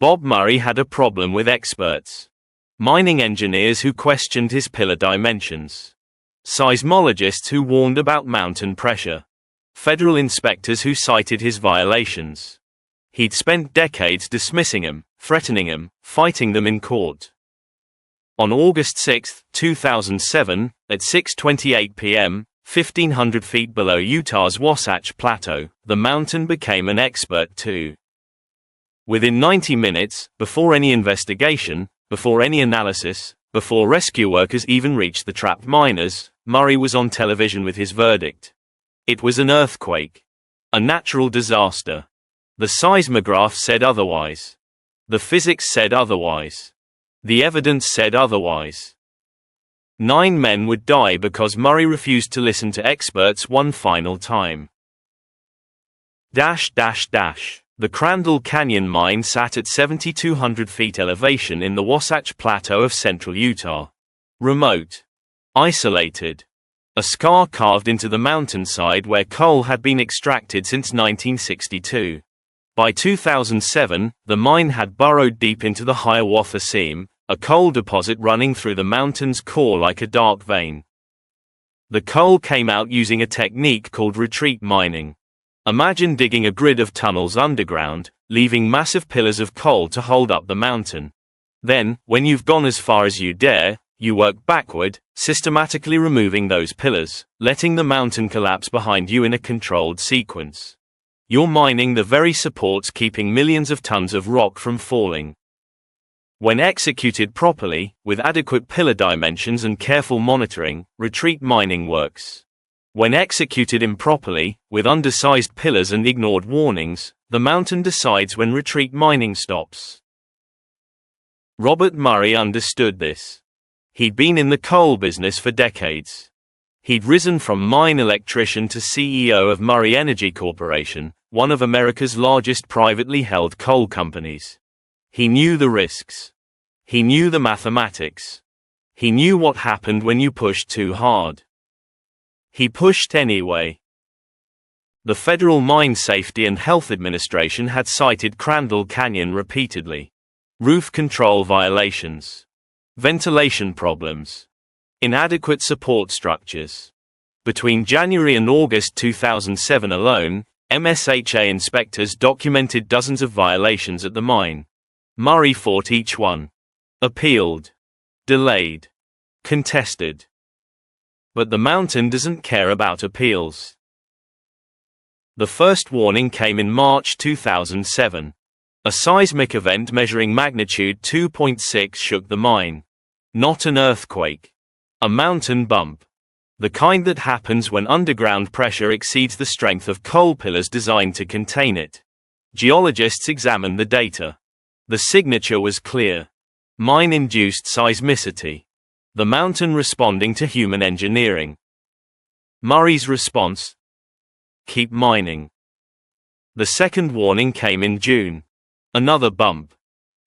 Bob Murray had a problem with experts. Mining engineers who questioned his pillar dimensions. Seismologists who warned about mountain pressure. Federal inspectors who cited his violations. He'd spent decades dismissing them, threatening them, fighting them in court. On August 6, 2007, at 6:28 p.m., 1,500 feet below Utah's Wasatch Plateau, the mountain became an expert too. Within 90 minutes, before any investigation, before any analysis, before rescue workers even reached the trapped miners, Murray was on television with his verdict. It was an earthquake. A natural disaster. The seismographs said otherwise. The physics said otherwise. The evidence said otherwise. 9 men would die because Murray refused to listen to experts one final time. The Crandall Canyon mine sat at 7,200 feet elevation in the Wasatch Plateau of central Utah. Remote. Isolated. A scar carved into the mountainside where coal had been extracted since 1962. By 2007, the mine had burrowed deep into the Hiawatha Seam, a coal deposit running through the mountain's core like a dark vein. The coal came out using a technique called retreat mining. Imagine digging a grid of tunnels underground, leaving massive pillars of coal to hold up the mountain. Then, when you've gone as far as you dare, you work backward, systematically removing those pillars, letting the mountain collapse behind you in a controlled sequence. You're mining the very supports keeping millions of tons of rock from falling. When executed properly, with adequate pillar dimensions and careful monitoring, retreat mining works. When executed improperly, with undersized pillars and ignored warnings, the mountain decides when retreat mining stops. Robert Murray understood this. He'd been in the coal business for decades. He'd risen from mine electrician to CEO of Murray Energy Corporation, one of America's largest privately held coal companies. He knew the risks. He knew the mathematics. He knew what happened when you pushed too hard. He pushed anyway. The Federal Mine Safety and Health Administration had cited Crandall Canyon repeatedly. Roof control violations. Ventilation problems. Inadequate support structures. Between January and August 2007 alone, MSHA inspectors documented dozens of violations at the mine. Murray fought each one. Appealed. Delayed. Contested. But the mountain doesn't care about appeals. The first warning came in March 2007. A seismic event measuring magnitude 2.6 shook the mine. Not an earthquake. A mountain bump. The kind that happens when underground pressure exceeds the strength of coal pillars designed to contain it. Geologists examined the data. The signature was clear. Mine-induced seismicity. The mountain responding to human engineering. Murray's response? Keep mining. The second warning came in June. Another bump.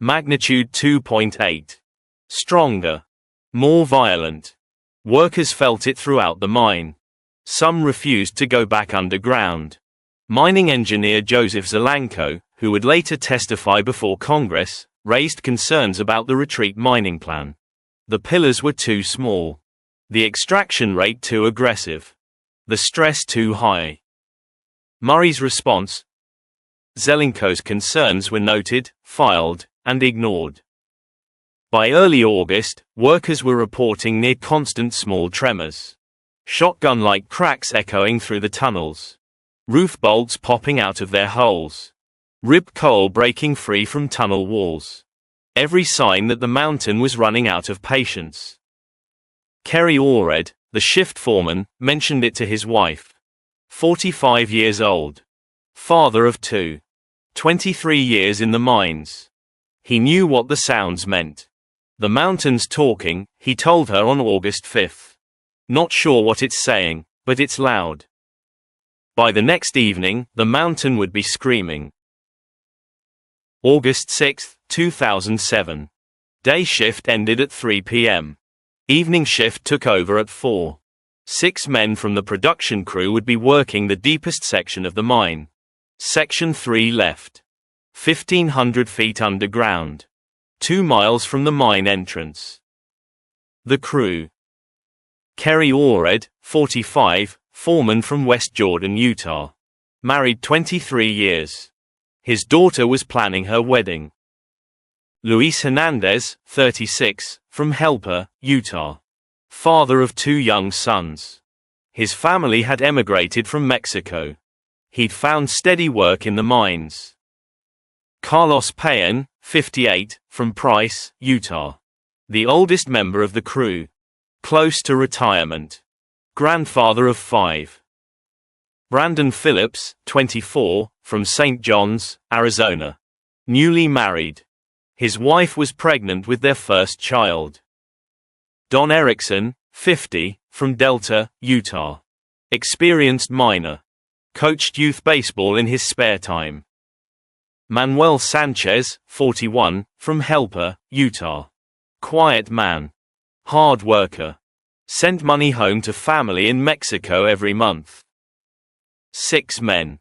Magnitude 2.8. Stronger. More violent. Workers felt it throughout the mine. Some refused to go back underground. Mining engineer Joseph Zelenko, who would later testify before Congress, raised concerns about the retreat mining plan. The pillars were too small. The extraction rate too aggressive. The stress too high. Murray's response? Zelenko's concerns were noted, filed, and ignored. By early August, workers were reporting near constant small tremors. Shotgun-like cracks echoing through the tunnels. Roof bolts popping out of their holes. Ripped coal breaking free from tunnel walls. Every sign that the mountain was running out of patience. Kerry Allred, the shift foreman, mentioned it to his wife. 45 years old. Father of 2. 23 years in the mines. He knew what the sounds meant. The mountain's talking, he told her on August 5. Not sure what it's saying, but it's loud. By the next evening, the mountain would be screaming. August 6, 2007. Day shift ended at 3 p.m. Evening shift took over at 4. 6 men from the production crew would be working the deepest section of the mine. Section 3 left. 1,500 feet underground. 2 miles from the mine entrance. The crew. Kerry Allred, 45, foreman from West Jordan, Utah. Married 23 years. His daughter was planning her wedding. Luis Hernandez, 36, from Helper, Utah. Father of 2 young sons. His family had emigrated from Mexico. He'd found steady work in the mines. Carlos Payan, 58, from Price, Utah. The oldest member of the crew. Close to retirement. Grandfather of 5. Brandon Phillips, 24, from St. John's, Arizona. Newly married. His wife was pregnant with their first child. Don Erickson, 50, from Delta, Utah. Experienced miner. Coached youth baseball in his spare time. Manuel Sanchez, 41, from Helper, Utah. Quiet man. Hard worker. Sent money home to family in Mexico every month. 6 men.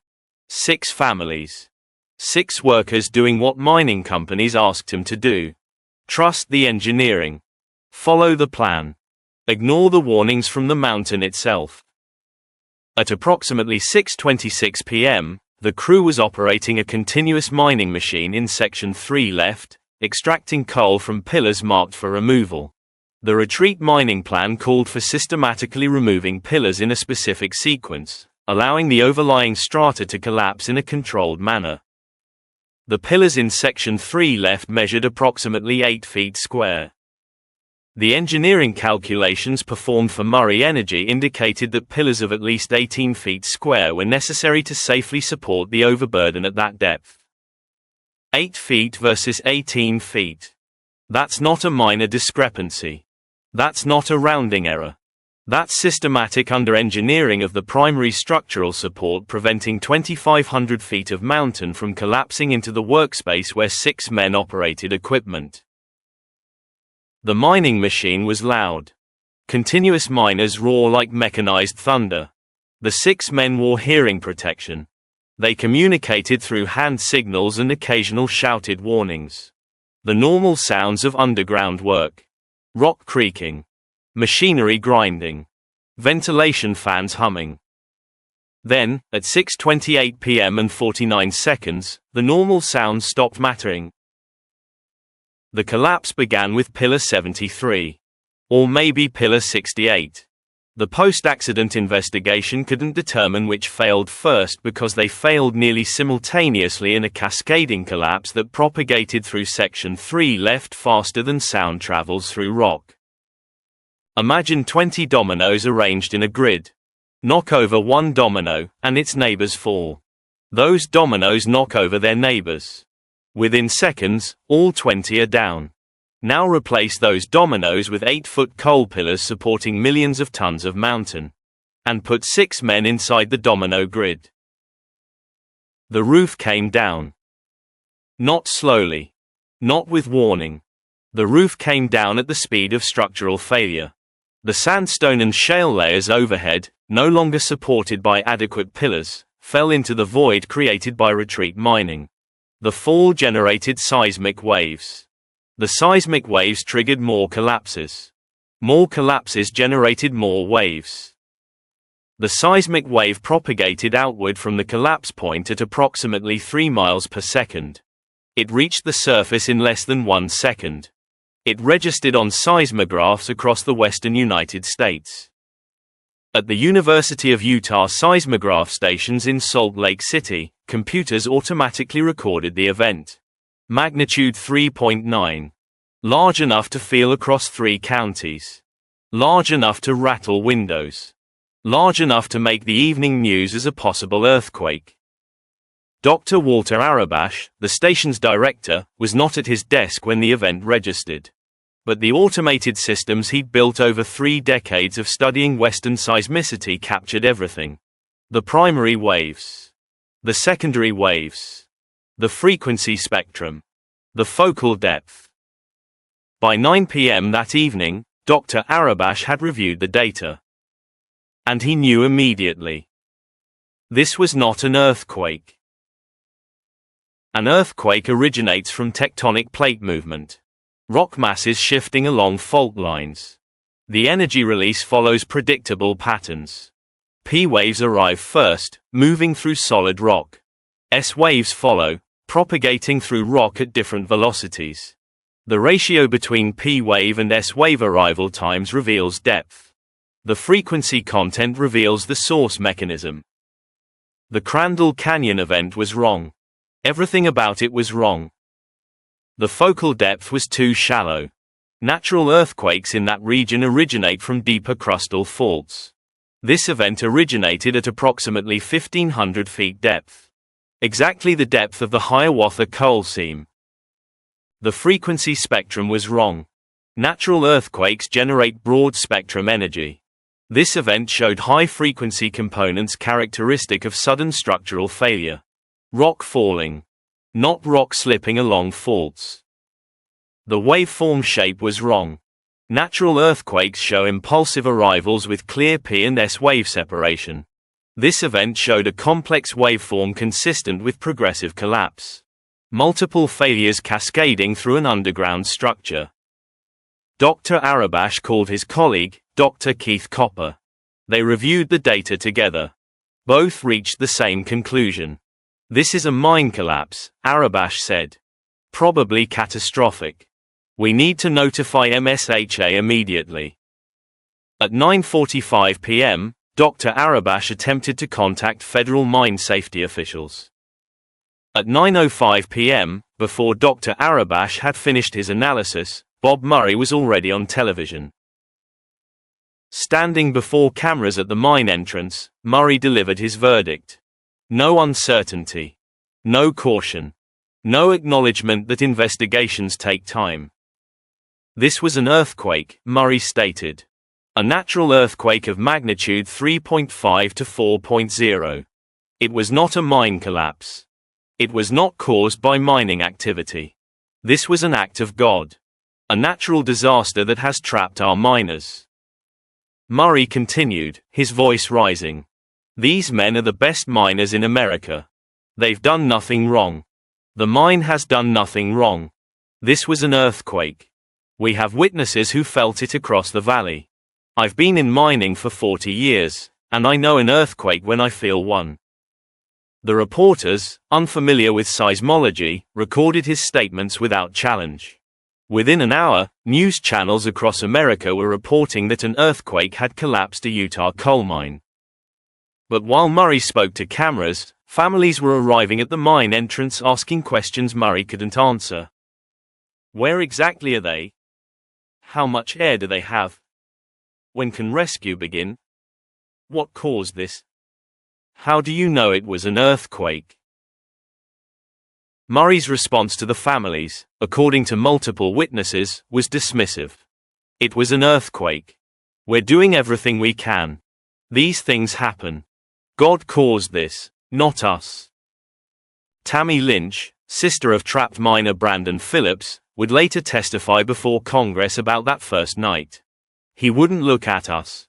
6 families. 6 workers doing what mining companies asked him to do. Trust the engineering. Follow the plan. Ignore the warnings from the mountain itself. At approximately 6:26 p.m., the crew was operating a continuous mining machine in Section 3 left, extracting coal from pillars marked for removal. The retreat mining plan called for systematically removing pillars in a specific sequence, allowing the overlying strata to collapse in a controlled manner. The pillars in Section 3 left measured approximately 8 feet square. The engineering calculations performed for Murray Energy indicated that pillars of at least 18 feet square were necessary to safely support the overburden at that depth. 8 feet versus 18 feet. That's not a minor discrepancy. That's not a rounding error. That's systematic under-engineering of the primary structural support, preventing 2,500 feet of mountain from collapsing into the workspace where 6 men operated equipment. The mining machine was loud. Continuous miners roar like mechanized thunder. The 6 men wore hearing protection. They communicated through hand signals and occasional shouted warnings. The normal sounds of underground work. Rock creaking. Machinery grinding. Ventilation fans humming. Then, at 6:28 p.m. and 49 seconds, the normal sounds stopped mattering. The collapse began with Pillar 73. Or maybe Pillar 68. The post-accident investigation couldn't determine which failed first because they failed nearly simultaneously in a cascading collapse that propagated through Section 3 left faster than sound travels through rock. Imagine 20 dominoes arranged in a grid. Knock over one domino, and its neighbors fall. Those dominoes knock over their neighbors. Within seconds, all 20 are down. Now replace those dominoes with 8-foot coal pillars supporting millions of tons of mountain. And put 6 men inside the domino grid. The roof came down. Not slowly. Not with warning. The roof came down at the speed of structural failure. The sandstone and shale layers overhead, no longer supported by adequate pillars, fell into the void created by retreat mining. The fall generated seismic waves. The seismic waves triggered more collapses. More collapses generated more waves. The seismic wave propagated outward from the collapse point at approximately 3 miles per second. It reached the surface in less than 1 second. It registered on seismographs across the western United States. At the University of Utah seismograph stations in Salt Lake City, computers automatically recorded the event. Magnitude 3.9. Large enough to feel across 3 counties. Large enough to rattle windows. Large enough to make the evening news as a possible earthquake. Dr. Walter Arabash, the station's director, was not at his desk when the event registered. But the automated systems he'd built over 3 decades of studying Western seismicity captured everything. The primary waves. The secondary waves. The frequency spectrum. The focal depth. By 9 p.m. that evening, Dr. Arabash had reviewed the data. And he knew immediately. This was not an earthquake. An earthquake originates from tectonic plate movement. Rock masses shifting along fault lines. The energy release follows predictable patterns. P waves arrive first, moving through solid rock. S waves follow, propagating through rock at different velocities. The ratio between P wave and S wave arrival times reveals depth. The frequency content reveals the source mechanism. The Crandall Canyon event was wrong. Everything about it was wrong. The focal depth was too shallow. Natural earthquakes in that region originate from deeper crustal faults. This event originated at approximately 1,500 feet depth. Exactly the depth of the Hiawatha coal seam. The frequency spectrum was wrong. Natural earthquakes generate broad spectrum energy. This event showed high-frequency components characteristic of sudden structural failure. Rock falling. Not rock slipping along faults. The waveform shape was wrong. Natural earthquakes show impulsive arrivals with clear P and S wave separation. This event showed a complex waveform consistent with progressive collapse. Multiple failures cascading through an underground structure. Dr. Arabash called his colleague, Dr. Keith Copper. They reviewed the data together. Both reached the same conclusion. This is a mine collapse, Arabash said. Probably catastrophic. We need to notify MSHA immediately. At 9:45 p.m., Dr. Arabash attempted to contact federal mine safety officials. At 9:05 p.m., before Dr. Arabash had finished his analysis, Bob Murray was already on television. Standing before cameras at the mine entrance, Murray delivered his verdict. No uncertainty. No caution. No acknowledgement that investigations take time. This was an earthquake, Murray stated. A natural earthquake of magnitude 3.5 to 4.0. It was not a mine collapse. It was not caused by mining activity. This was an act of God. A natural disaster that has trapped our miners. Murray continued, his voice rising. These men are the best miners in America. They've done nothing wrong. The mine has done nothing wrong. This was an earthquake. We have witnesses who felt it across the valley. I've been in mining for 40 years, and I know an earthquake when I feel one. The reporters, unfamiliar with seismology, recorded his statements without challenge. Within an hour, news channels across America were reporting that an earthquake had collapsed a Utah coal mine. But while Murray spoke to cameras, families were arriving at the mine entrance asking questions Murray couldn't answer. Where exactly are they? How much air do they have? When can rescue begin? What caused this? How do you know it was an earthquake? Murray's response to the families, according to multiple witnesses, was dismissive. It was an earthquake. We're doing everything we can. These things happen. God caused this, not us. Tammy Lynch, sister of trapped miner Brandon Phillips, would later testify before Congress about that first night. He wouldn't look at us.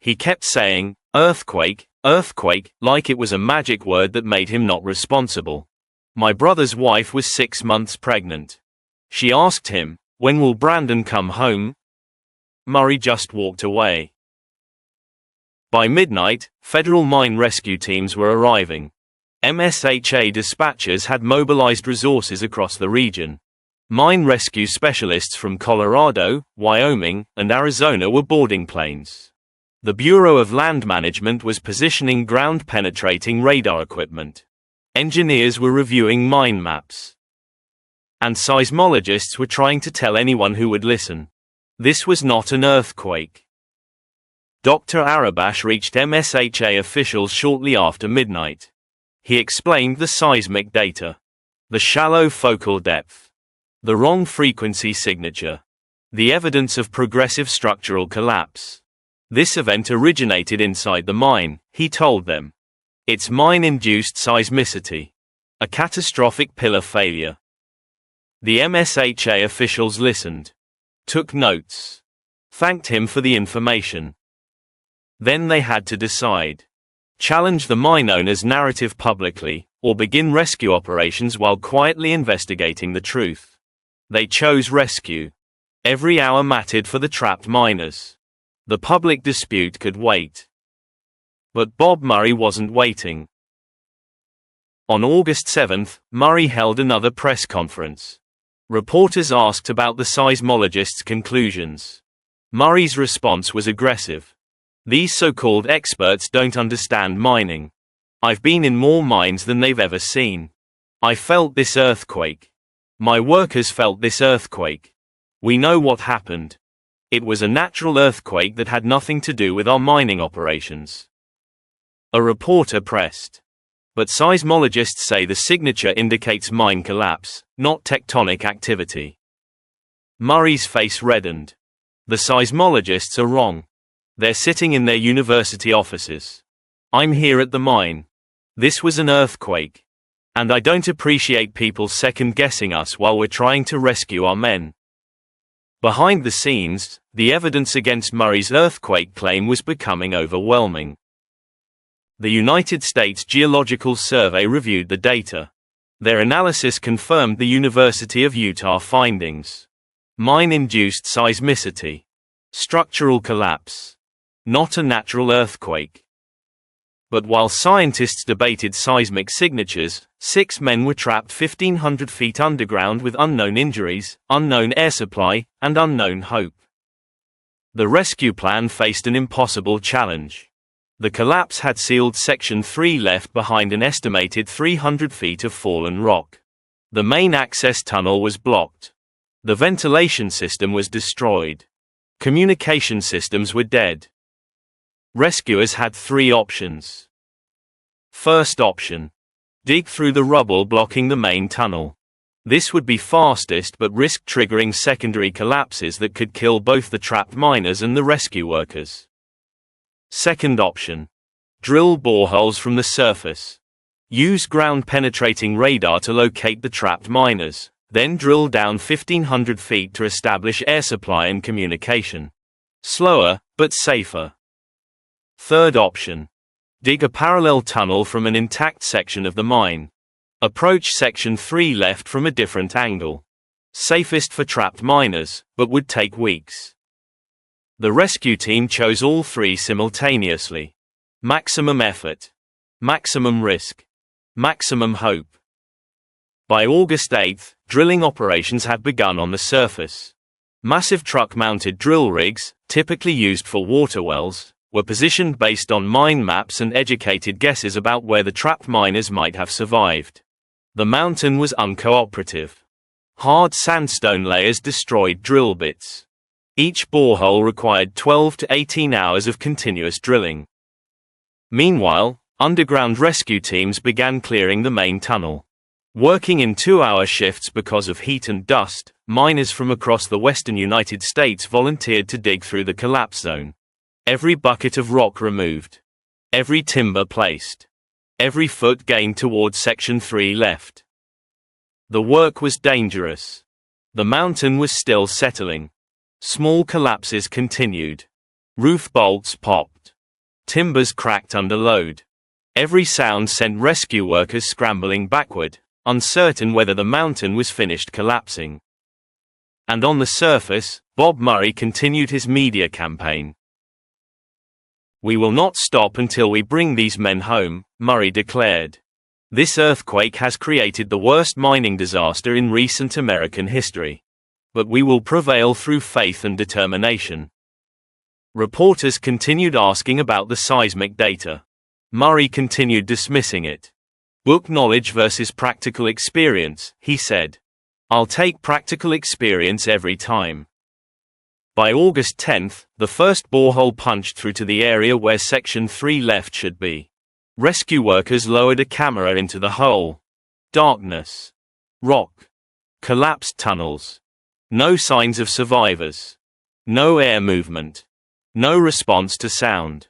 He kept saying, earthquake, earthquake, like it was a magic word that made him not responsible. My brother's wife was 6 months pregnant. She asked him, when will Brandon come home? Murray just walked away. By midnight, federal mine rescue teams were arriving. MSHA dispatchers had mobilized resources across the region. Mine rescue specialists from Colorado, Wyoming, and Arizona were boarding planes. The Bureau of Land Management was positioning ground-penetrating radar equipment. Engineers were reviewing mine maps. And seismologists were trying to tell anyone who would listen. This was not an earthquake. Dr. Arabash reached MSHA officials shortly after midnight. He explained the seismic data. The shallow focal depth. The wrong frequency signature. The evidence of progressive structural collapse. This event originated inside the mine, he told them. It's mine-induced seismicity. A catastrophic pillar failure. The MSHA officials listened. Took notes. Thanked him for the information. Then they had to decide. Challenge the mine owner's narrative publicly, or begin rescue operations while quietly investigating the truth. They chose rescue. Every hour mattered for the trapped miners. The public dispute could wait. But Bob Murray wasn't waiting. On August 7, Murray held another press conference. Reporters asked about the seismologists' conclusions. Murray's response was aggressive. "These so-called experts don't understand mining. I've been in more mines than they've ever seen. I felt this earthquake. My workers felt this earthquake. We know what happened. It was a natural earthquake that had nothing to do with our mining operations." A reporter pressed. "But seismologists say the signature indicates mine collapse, not tectonic activity." Murray's face reddened. "The seismologists are wrong. They're sitting in their university offices. I'm here at the mine. This was an earthquake. And I don't appreciate people second-guessing us while we're trying to rescue our men." Behind the scenes, the evidence against Murray's earthquake claim was becoming overwhelming. The United States Geological Survey reviewed the data. Their analysis confirmed the University of Utah findings. Mine-induced seismicity. Structural collapse. Not a natural earthquake. But while scientists debated seismic signatures, 6 men were trapped 1,500 feet underground with unknown injuries, unknown air supply, and unknown hope. The rescue plan faced an impossible challenge. The collapse had sealed Section 3 left behind an estimated 300 feet of fallen rock. The main access tunnel was blocked. The ventilation system was destroyed. Communication systems were dead. Rescuers had 3 options. First option. Dig through the rubble blocking the main tunnel. This would be fastest but risked triggering secondary collapses that could kill both the trapped miners and the rescue workers. Second option. Drill boreholes from the surface. Use ground-penetrating radar to locate the trapped miners, then drill down 1,500 feet to establish air supply and communication. Slower, but safer. Third option. Dig a parallel tunnel from an intact section of the mine. Approach Section 3 left from a different angle. Safest for trapped miners, but would take weeks. The rescue team chose all 3 simultaneously. Maximum effort. Maximum risk. Maximum hope. By August 8, drilling operations had begun on the surface. Massive truck-mounted drill rigs, typically used for water wells, were positioned based on mine maps and educated guesses about where the trapped miners might have survived. The mountain was uncooperative. Hard sandstone layers destroyed drill bits. Each borehole required 12 to 18 hours of continuous drilling. Meanwhile, underground rescue teams began clearing the main tunnel. Working in 2-hour shifts because of heat and dust, miners from across the western United States volunteered to dig through the collapse zone. Every bucket of rock removed. Every timber placed. Every foot gained toward Section 3 left. The work was dangerous. The mountain was still settling. Small collapses continued. Roof bolts popped. Timbers cracked under load. Every sound sent rescue workers scrambling backward, uncertain whether the mountain was finished collapsing. And on the surface, Bob Murray continued his media campaign. "We will not stop until we bring these men home," Murray declared. "This earthquake has created the worst mining disaster in recent American history. But we will prevail through faith and determination." Reporters continued asking about the seismic data. Murray continued dismissing it. "Book knowledge versus practical experience," he said. "I'll take practical experience every time." By August 10, the first borehole punched through to the area where Section 3 left should be. Rescue workers lowered a camera into the hole. Darkness. Rock. Collapsed tunnels. No signs of survivors. No air movement. No response to sound.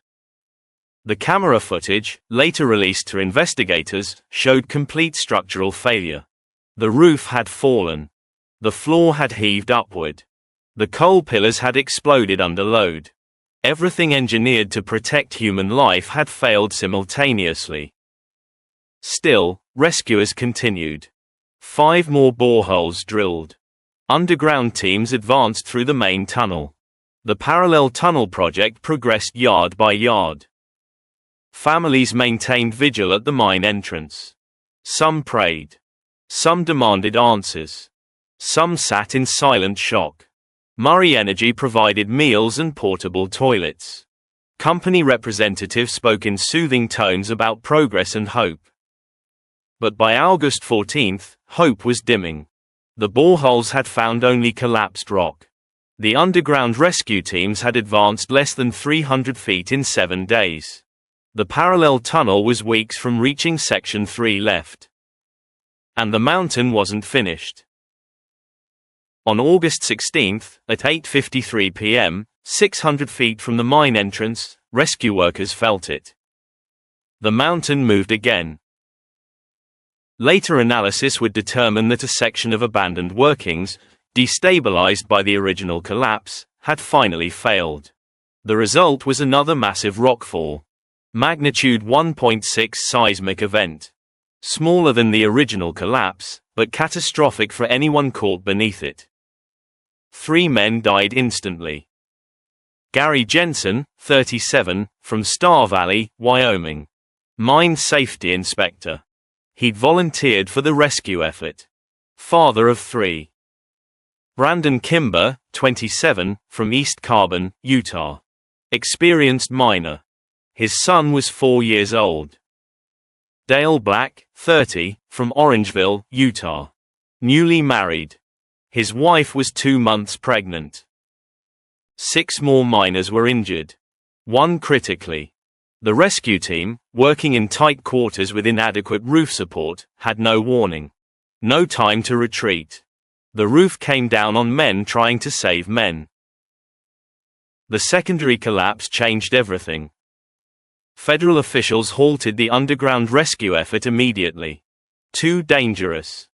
The camera footage, later released to investigators, showed complete structural failure. The roof had fallen. The floor had heaved upward. The coal pillars had exploded under load. Everything engineered to protect human life had failed simultaneously. Still, rescuers continued. 5 more boreholes drilled. Underground teams advanced through the main tunnel. The parallel tunnel project progressed yard by yard. Families maintained vigil at the mine entrance. Some prayed. Some demanded answers. Some sat in silent shock. Murray Energy provided meals and portable toilets. Company representatives spoke in soothing tones about progress and hope. But by August 14, hope was dimming. The boreholes had found only collapsed rock. The underground rescue teams had advanced less than 300 feet in 7 days. The parallel tunnel was weeks from reaching Section 3 left. And the mountain wasn't finished. On August 16, at 8:53 p.m., 600 feet from the mine entrance, rescue workers felt it. The mountain moved again. Later analysis would determine that a section of abandoned workings, destabilized by the original collapse, had finally failed. The result was another massive rockfall. Magnitude 1.6 seismic event. Smaller than the original collapse, but catastrophic for anyone caught beneath it. 3 men died instantly. Gary Jensen, 37, from Star Valley, Wyoming. Mine safety inspector. He'd volunteered for the rescue effort. Father of 3. Brandon Kimber, 27, from East Carbon, Utah. Experienced miner. His son was 4 years old. Dale Black, 30, from Orangeville, Utah. Newly married. His wife was 2 months pregnant. 6 more miners were injured. 1 critically. The rescue team, working in tight quarters with inadequate roof support, had no warning. No time to retreat. The roof came down on men trying to save men. The secondary collapse changed everything. Federal officials halted the underground rescue effort immediately. Too dangerous.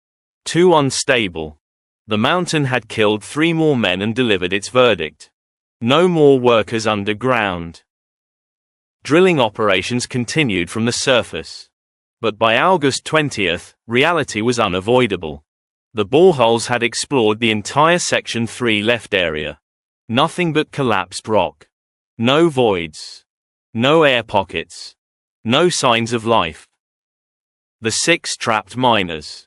Too unstable. The mountain had killed 3 more men and delivered its verdict. No more workers underground. Drilling operations continued from the surface. But by August 20, reality was unavoidable. The boreholes had explored the entire Section 3 left area. Nothing but collapsed rock. No voids. No air pockets. No signs of life. The 6 trapped miners.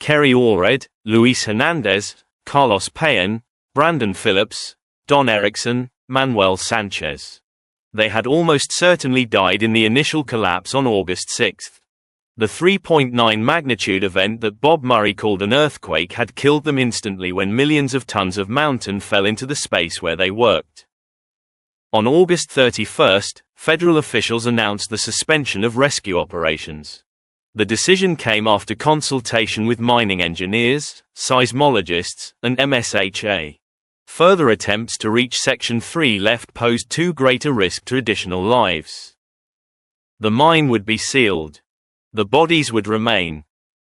Kerry Allred, Luis Hernandez, Carlos Payan, Brandon Phillips, Don Erickson, Manuel Sanchez. They had almost certainly died in the initial collapse on August 6. The 3.9 magnitude event that Bob Murray called an earthquake had killed them instantly when millions of tons of mountain fell into the space where they worked. On August 31, federal officials announced the suspension of rescue operations. The decision came after consultation with mining engineers, seismologists, and MSHA. Further attempts to reach Section 3 left posed too great a risk to additional lives. The mine would be sealed. The bodies would remain.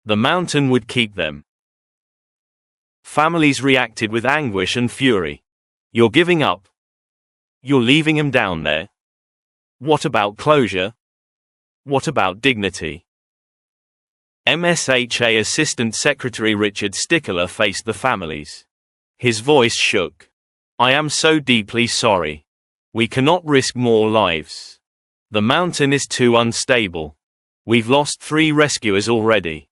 The mountain would keep them. Families reacted with anguish and fury. You're giving up. You're leaving him down there. What about closure? What about dignity? MSHA Assistant Secretary Richard Stickler faced the families. His voice shook. I am so deeply sorry. We cannot risk more lives. The mountain is too unstable. We've lost 3 rescuers already.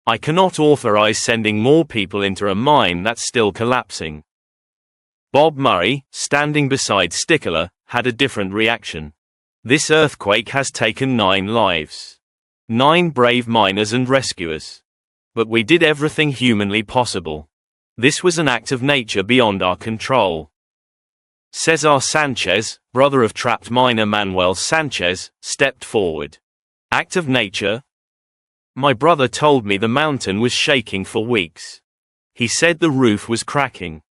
I cannot authorize sending more people into a mine that's still collapsing. Bob Murray, standing beside Stickler, had a different reaction. This earthquake has taken 9 lives. 9 brave miners and rescuers. But we did everything humanly possible. This was an act of nature beyond our control. Cesar Sanchez, brother of trapped miner Manuel Sanchez, stepped forward. Act of nature? My brother told me the mountain was shaking for weeks. He said the roof was cracking.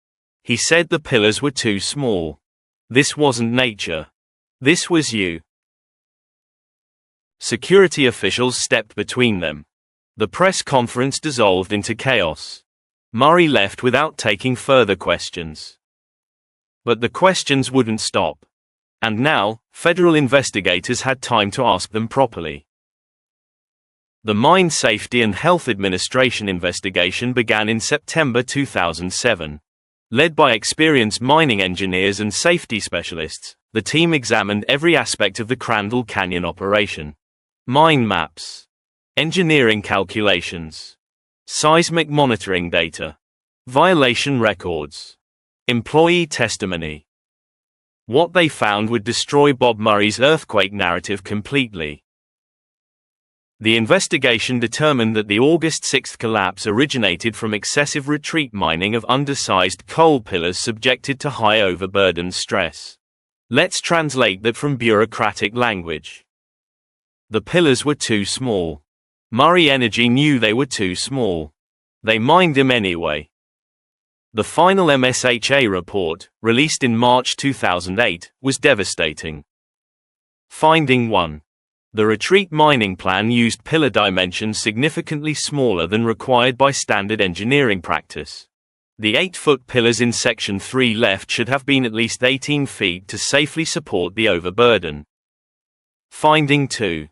He said the pillars were too small. This wasn't nature. This was you. Security officials stepped between them. The press conference dissolved into chaos. Murray left without taking further questions. But the questions wouldn't stop. And now, federal investigators had time to ask them properly. The Mine Safety and Health Administration investigation began in September 2007. Led by experienced mining engineers and safety specialists, the team examined every aspect of the Crandall Canyon operation. Mine maps, engineering calculations, seismic monitoring data, violation records, employee testimony. What they found would destroy Bob Murray's earthquake narrative completely. The investigation determined that the August 6 collapse originated from excessive retreat mining of undersized coal pillars subjected to high overburden stress. Let's translate that from bureaucratic language. The pillars were too small. Murray Energy knew they were too small. They mined them anyway. The final MSHA report, released in March 2008, was devastating. Finding 1. The retreat mining plan used pillar dimensions significantly smaller than required by standard engineering practice. The 8-foot pillars in Section 3 left should have been at least 18 feet to safely support the overburden. Finding 2.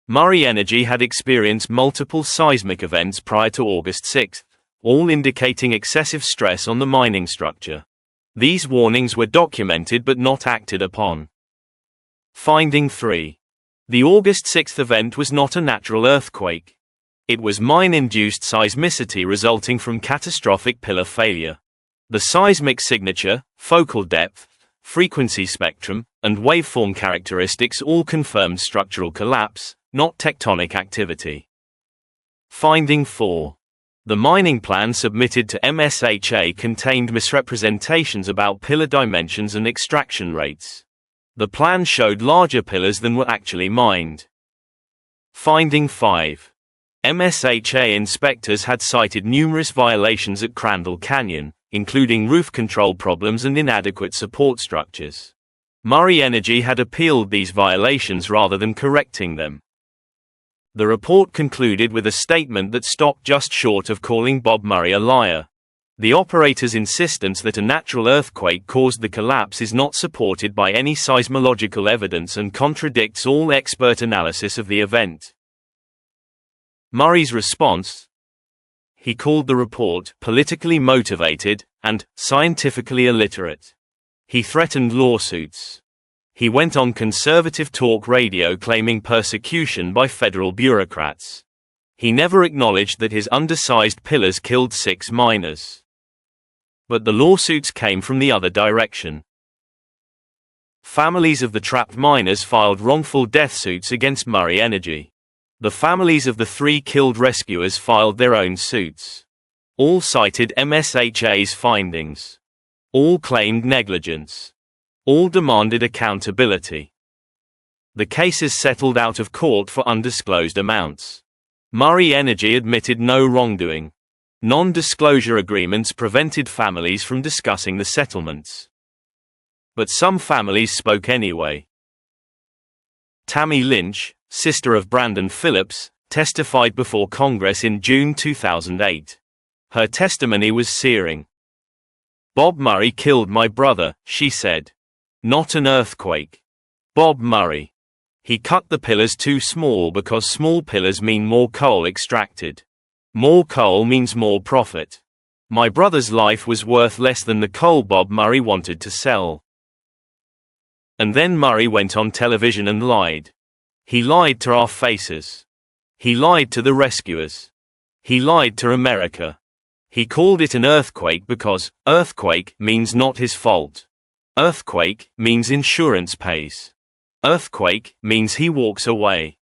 Murray Energy had experienced multiple seismic events prior to August 6, all indicating excessive stress on the mining structure. These warnings were documented but not acted upon. Finding 3. The August 6 event was not a natural earthquake. It was mine-induced seismicity resulting from catastrophic pillar failure. The seismic signature, focal depth, frequency spectrum, and waveform characteristics all confirmed structural collapse, not tectonic activity. Finding 4. The mining plan submitted to MSHA contained misrepresentations about pillar dimensions and extraction rates. The plan showed larger pillars than were actually mined. Finding 5. MSHA inspectors had cited numerous violations at Crandall Canyon, including roof control problems and inadequate support structures. Murray Energy had appealed these violations rather than correcting them. The report concluded with a statement that stopped just short of calling Bob Murray a liar. The operator's insistence that a natural earthquake caused the collapse is not supported by any seismological evidence and contradicts all expert analysis of the event. Murray's response? He called the report politically motivated and scientifically illiterate. He threatened lawsuits. He went on conservative talk radio claiming persecution by federal bureaucrats. He never acknowledged that his undersized pillars killed 6 miners. But the lawsuits came from the other direction. Families of the trapped miners filed wrongful death suits against Murray Energy. The families of the 3 killed rescuers filed their own suits. All cited MSHA's findings. All claimed negligence. All demanded accountability. The cases settled out of court for undisclosed amounts. Murray Energy admitted no wrongdoing. Non-disclosure agreements prevented families from discussing the settlements. But some families spoke anyway. Tammy Lynch, sister of Brandon Phillips, testified before Congress in June 2008. Her testimony was searing. "Bob Murray killed my brother," she said. "Not an earthquake. Bob Murray. He cut the pillars too small because small pillars mean more coal extracted. More coal means more profit. My brother's life was worth less than the coal Bob Murray wanted to sell." And then Murray went on television and lied. He lied to our faces. He lied to the rescuers. He lied to America. He called it an earthquake because earthquake means not his fault. Earthquake means insurance pays. Earthquake means he walks away.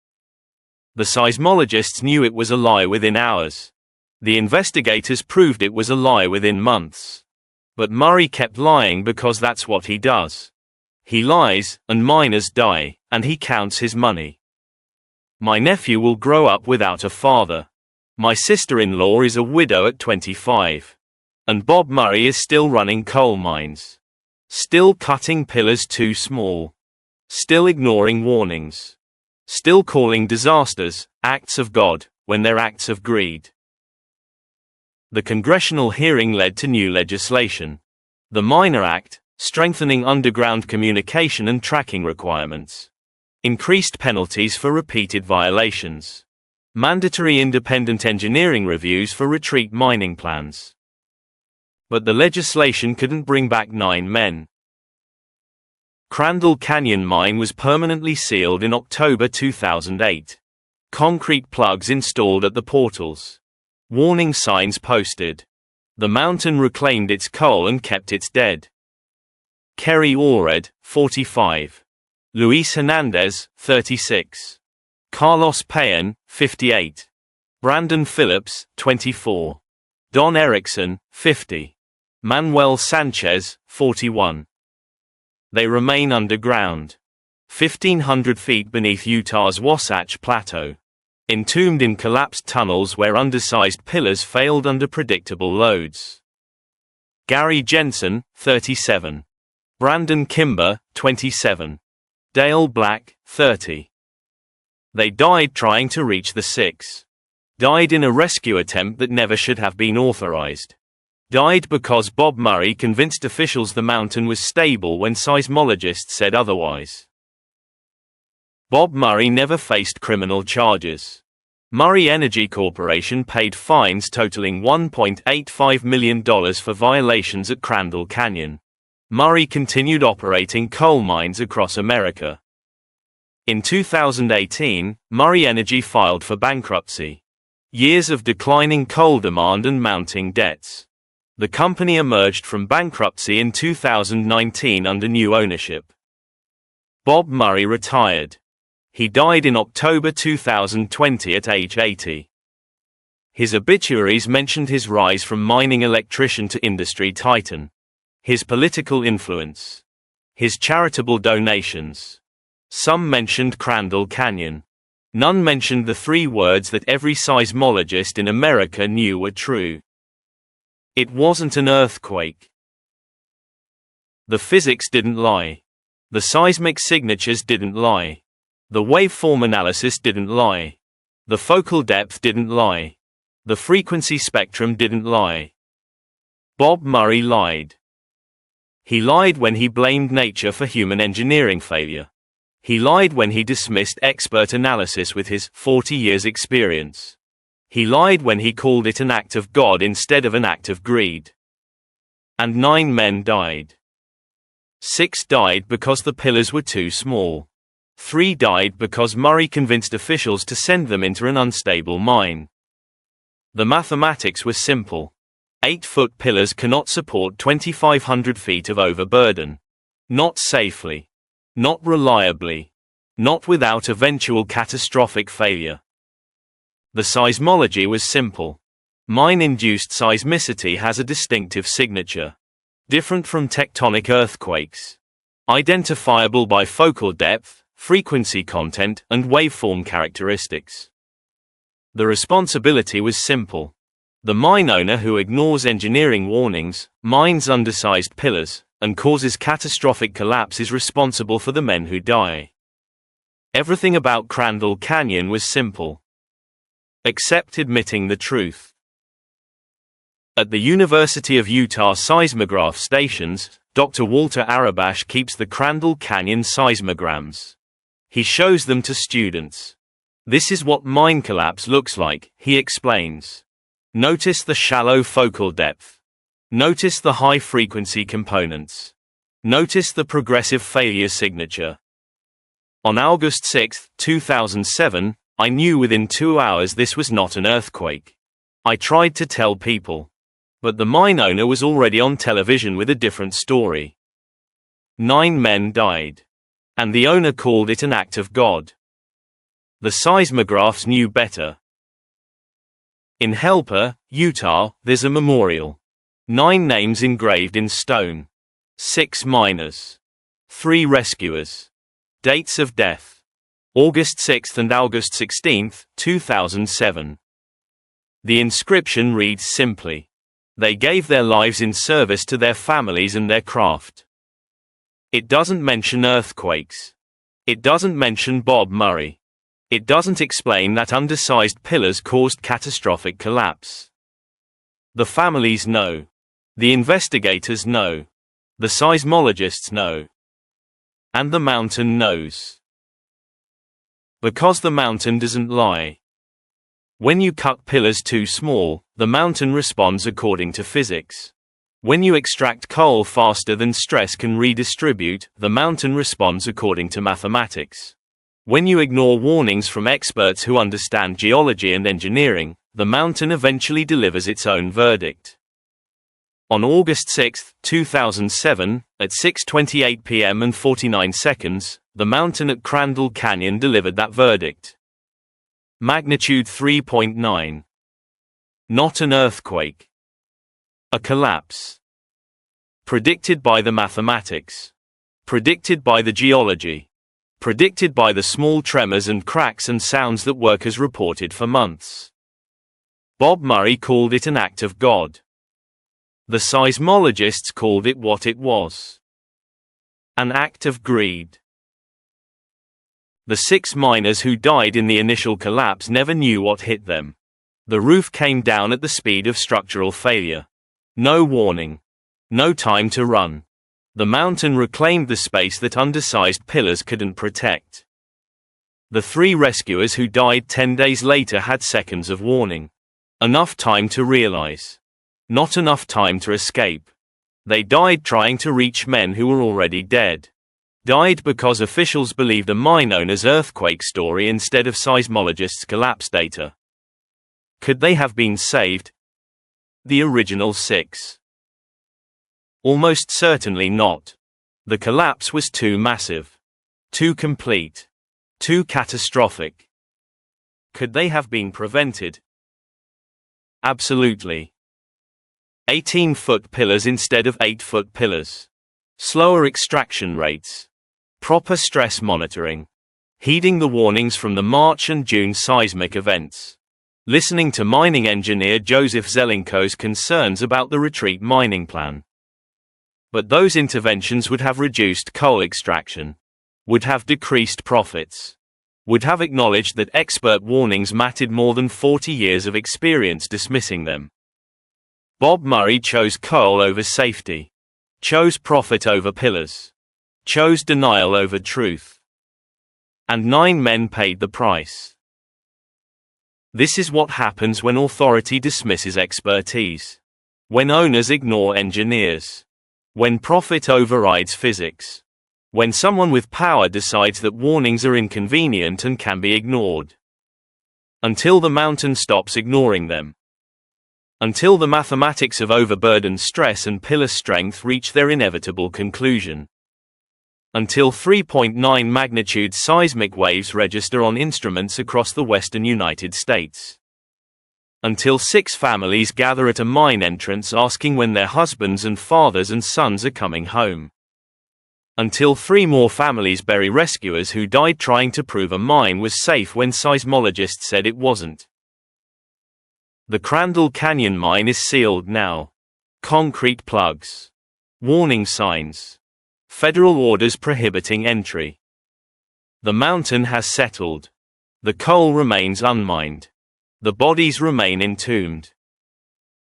The seismologists knew it was a lie within hours. The investigators proved it was a lie within months. But Murray kept lying because that's what he does. He lies, and miners die, and he counts his money. My nephew will grow up without a father. My sister-in-law is a widow at 25. And Bob Murray is still running coal mines. Still cutting pillars too small. Still ignoring warnings. Still calling disasters acts of God, when they're acts of greed. The congressional hearing led to new legislation. The Miner Act, strengthening underground communication and tracking requirements. Increased penalties for repeated violations. Mandatory independent engineering reviews for retreat mining plans. But the legislation couldn't bring back 9 men. Crandall Canyon mine was permanently sealed in October 2008. Concrete plugs installed at the portals. Warning signs posted. The mountain reclaimed its coal and kept its dead. Kerry Allred, 45. Luis Hernandez, 36. Carlos Payan, 58. Brandon Phillips, 24. Don Erickson, 50. Manuel Sanchez, 41. They remain underground, 1,500 feet beneath Utah's Wasatch Plateau, entombed in collapsed tunnels where undersized pillars failed under predictable loads. Gary Jensen, 37. Brandon Kimber, 27. Dale Black, 30. They died trying to reach the 6. Died in a rescue attempt that never should have been authorized. Died because Bob Murray convinced officials the mountain was stable when seismologists said otherwise. Bob Murray never faced criminal charges. Murray Energy Corporation paid fines totaling $1.85 million for violations at Crandall Canyon. Murray continued operating coal mines across America. In 2018, Murray Energy filed for bankruptcy. Years of declining coal demand and mounting debts. The company emerged from bankruptcy in 2019 under new ownership. Bob Murray retired. He died in October 2020 at age 80. His obituaries mentioned his rise from mining electrician to industry titan. His political influence. His charitable donations. Some mentioned Crandall Canyon. None mentioned the 3 words that every seismologist in America knew were true. It wasn't an earthquake. The physics didn't lie. The seismic signatures didn't lie. The waveform analysis didn't lie. The focal depth didn't lie. The frequency spectrum didn't lie. Bob Murray lied. He lied when he blamed nature for human engineering failure. He lied when he dismissed expert analysis with his 40 years experience. He lied when he called it an act of God instead of an act of greed. And 9 men died. 6 died because the pillars were too small. 3 died because Murray convinced officials to send them into an unstable mine. The mathematics was simple. 8-foot pillars cannot support 2,500 feet of overburden. Not safely. Not reliably. Not without eventual catastrophic failure. The seismology was simple. Mine-induced seismicity has a distinctive signature. Different from tectonic earthquakes. Identifiable by focal depth, frequency content, and waveform characteristics. The responsibility was simple. The mine owner who ignores engineering warnings, mines undersized pillars, and causes catastrophic collapse is responsible for the men who die. Everything about Crandall Canyon was simple. Except admitting the truth. At the University of Utah seismograph stations, Dr. Walter Arabash keeps the Crandall Canyon seismograms. He shows them to students. This is what mine collapse looks like, he explains. Notice the shallow focal depth. Notice the high frequency components. Notice the progressive failure signature. On August 6, 2007, I knew within 2 hours this was not an earthquake. I tried to tell people. But the mine owner was already on television with a different story. 9 men died. And the owner called it an act of God. The seismographs knew better. In Helper, Utah, there's a memorial. 9 names engraved in stone. 6 miners. 3 rescuers. Dates of death. August 6 and August 16, 2007. The inscription reads simply. They gave their lives in service to their families and their craft. It doesn't mention earthquakes. It doesn't mention Bob Murray. It doesn't explain that undersized pillars caused catastrophic collapse. The families know. The investigators know. The seismologists know. And the mountain knows. Because the mountain doesn't lie. When you cut pillars too small, the mountain responds according to physics. When you extract coal faster than stress can redistribute, the mountain responds according to mathematics. When you ignore warnings from experts who understand geology and engineering, the mountain eventually delivers its own verdict. On August 6, 2007, at 6:28 p.m. and 49 seconds, the mountain at Crandall Canyon delivered that verdict. Magnitude 3.9. Not an earthquake. A collapse. Predicted by the mathematics. Predicted by the geology. Predicted by the small tremors and cracks and sounds that workers reported for months. Bob Murray called it an act of God. The seismologists called it what it was. An act of greed. The 6 miners who died in the initial collapse never knew what hit them. The roof came down at the speed of structural failure. No warning. No time to run. The mountain reclaimed the space that undersized pillars couldn't protect. The 3 rescuers who died 10 days later had seconds of warning. Enough time to realize. Not enough time to escape. They died trying to reach men who were already dead. Died because officials believed a mine owner's earthquake story instead of seismologists' collapse data. Could they have been saved? The original 6. Almost certainly not. The collapse was too massive. Too complete. Too catastrophic. Could they have been prevented? Absolutely. 18-foot pillars instead of 8-foot pillars. Slower extraction rates. Proper stress monitoring. Heeding the warnings from the March and June seismic events. Listening to mining engineer Joseph Zelenko's concerns about the retreat mining plan. But those interventions would have reduced coal extraction. Would have decreased profits. Would have acknowledged that expert warnings mattered more than 40 years of experience dismissing them. Bob Murray chose coal over safety. Chose profit over pillars. Chose denial over truth. And 9 men paid the price. This is what happens when authority dismisses expertise. When owners ignore engineers. When profit overrides physics. When someone with power decides that warnings are inconvenient and can be ignored. Until the mountain stops ignoring them. Until the mathematics of overburdened stress and pillar strength reach their inevitable conclusion. Until 3.9 magnitude seismic waves register on instruments across the western United States. Until 6 families gather at a mine entrance asking when their husbands and fathers and sons are coming home. Until 3 more families bury rescuers who died trying to prove a mine was safe when seismologists said it wasn't. The Crandall Canyon mine is sealed now. Concrete plugs. Warning signs. Federal orders prohibiting entry. The mountain has settled. The coal remains unmined. The bodies remain entombed.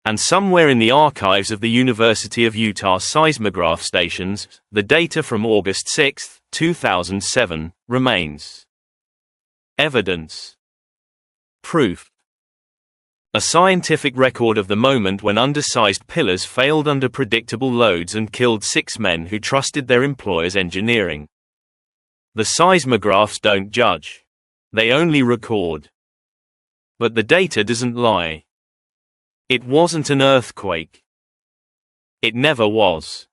And somewhere in the archives of the University of Utah seismograph stations, the data from August 6, 2007, remains. Evidence. Proof. A scientific record of the moment when undersized pillars failed under predictable loads and killed 6 men who trusted their employer's engineering. The seismographs don't judge. They only record. But the data doesn't lie. It wasn't an earthquake. It never was.